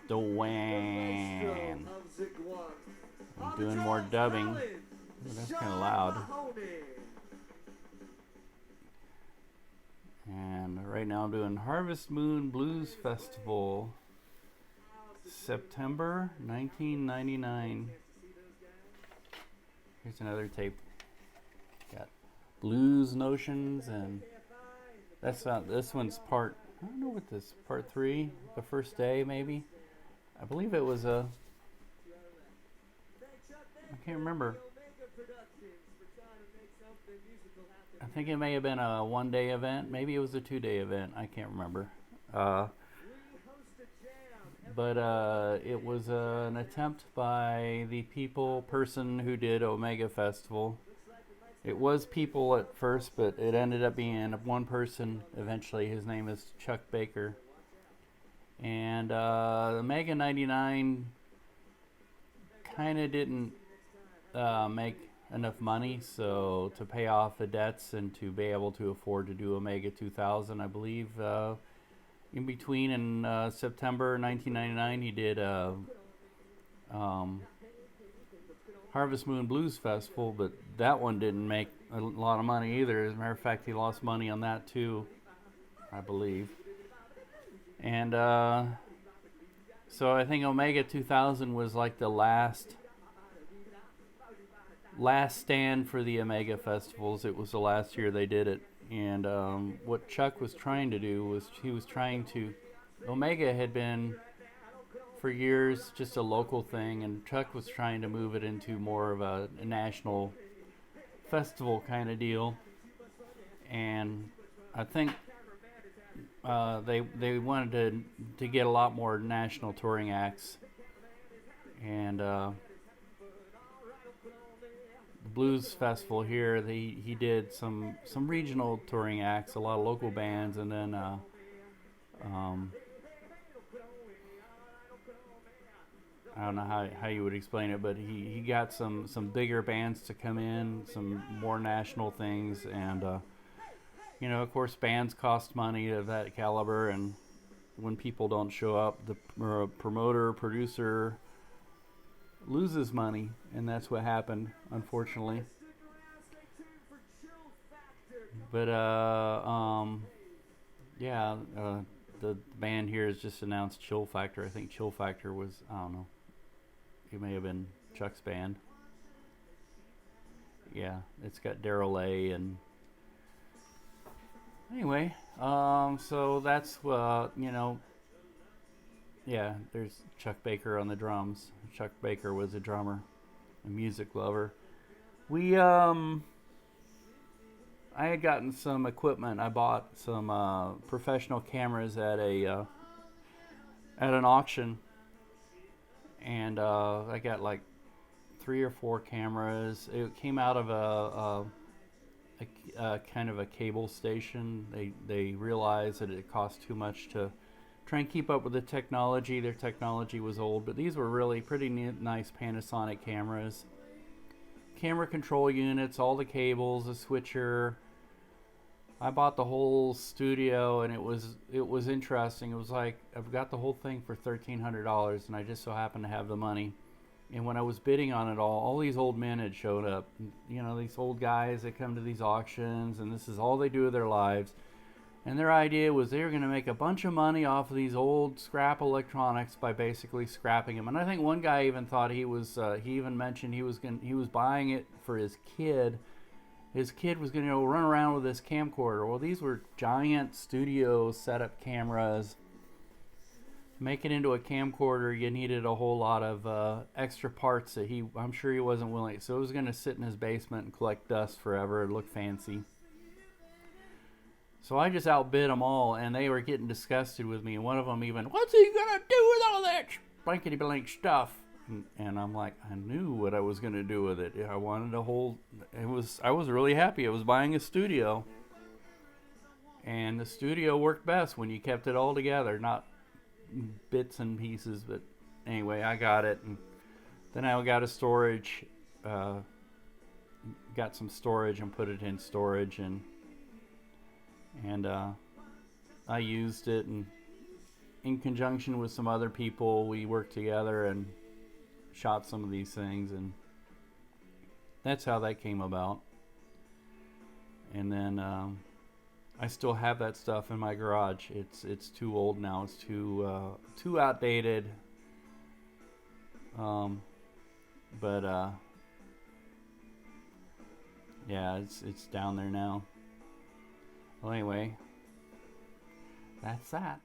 Dwayne. I'm doing more dubbing. Ooh, that's kind of loud. And right now I'm doing Harvest Moon Blues Festival, September 1999. Here's another tape. Got Blues Notions, and that's not, this one's part, I don't know what this, part 3, the first day maybe. I believe it was a, I can't remember. I think it may have been a 1-day event. Maybe it was a 2-day event. I can't remember. But it was an attempt by the person who did Omega Festival. It was people at first, but it ended up being one person eventually. His name is Chuck Baker. And Omega 99 kind of didn't make enough money, so to pay off the debts and to be able to afford to do Omega 2000, I believe in between in September 1999 he did Harvest Moon Blues Festival, but that one didn't make a lot of money either. As a matter of fact, he lost money on that too, I believe. And so I think Omega 2000 was like the last stand for the Omega festivals. It was the last year they did it. And what Chuck was trying to do was Omega had been for years just a local thing, and Chuck was trying to move it into more of a national festival kind of deal. And I think they wanted to get a lot more national touring acts. And Blues Festival here, he did some regional touring acts, a lot of local bands, and then I don't know how you would explain it, but he got some bigger bands to come in, some more national things, and of course bands cost money of that caliber, and when people don't show up, the promoter, producer loses money, and that's what happened, unfortunately. But the band here has just announced Chill Factor. I think Chill Factor was, I don't know, it may have been Chuck's band. Yeah, it's got Daryl A. and anyway, so that's yeah, there's Chuck Baker on the drums. Chuck Baker was a drummer, a music lover. I had gotten some equipment. I bought some professional cameras at an auction, and I got like 3 or 4 cameras. It came out of a kind of a cable station. They realized that it cost too much to try and keep up with the technology. Their technology was old, but these were really pretty nice Panasonic cameras. Camera control units, all the cables, a switcher. I bought the whole studio, and it was interesting. It was like, I've got the whole thing for $1,300, and I just so happened to have the money. And when I was bidding on it all these old men had showed up. These old guys that come to these auctions, and this is all they do with their lives. And their idea was they were going to make a bunch of money off of these old scrap electronics by basically scrapping them. And I think one guy even thought he even mentioned he was buying it for his kid. His kid was going to run around with this camcorder. Well, these were giant studio setup cameras. To make it into a camcorder, you needed a whole lot of extra parts that I'm sure he wasn't willing. So it was going to sit in his basement and collect dust forever and look fancy. So I just outbid them all, and they were getting disgusted with me. And one of them even, "What's he gonna do with all that blankety blank stuff?" And I'm like, I knew what I was gonna do with it. I wanted a whole. I was really happy. I was buying a studio, and the studio worked best when you kept it all together, not bits and pieces. But anyway, I got it, and then I got a storage. Got some storage and put it in storage, and I used it, and in conjunction with some other people, we worked together and shot some of these things, and that's how that came about. And then I still have that stuff in my garage. It's too old now. It's too outdated. But yeah, it's down there now. Well, anyway, that's that.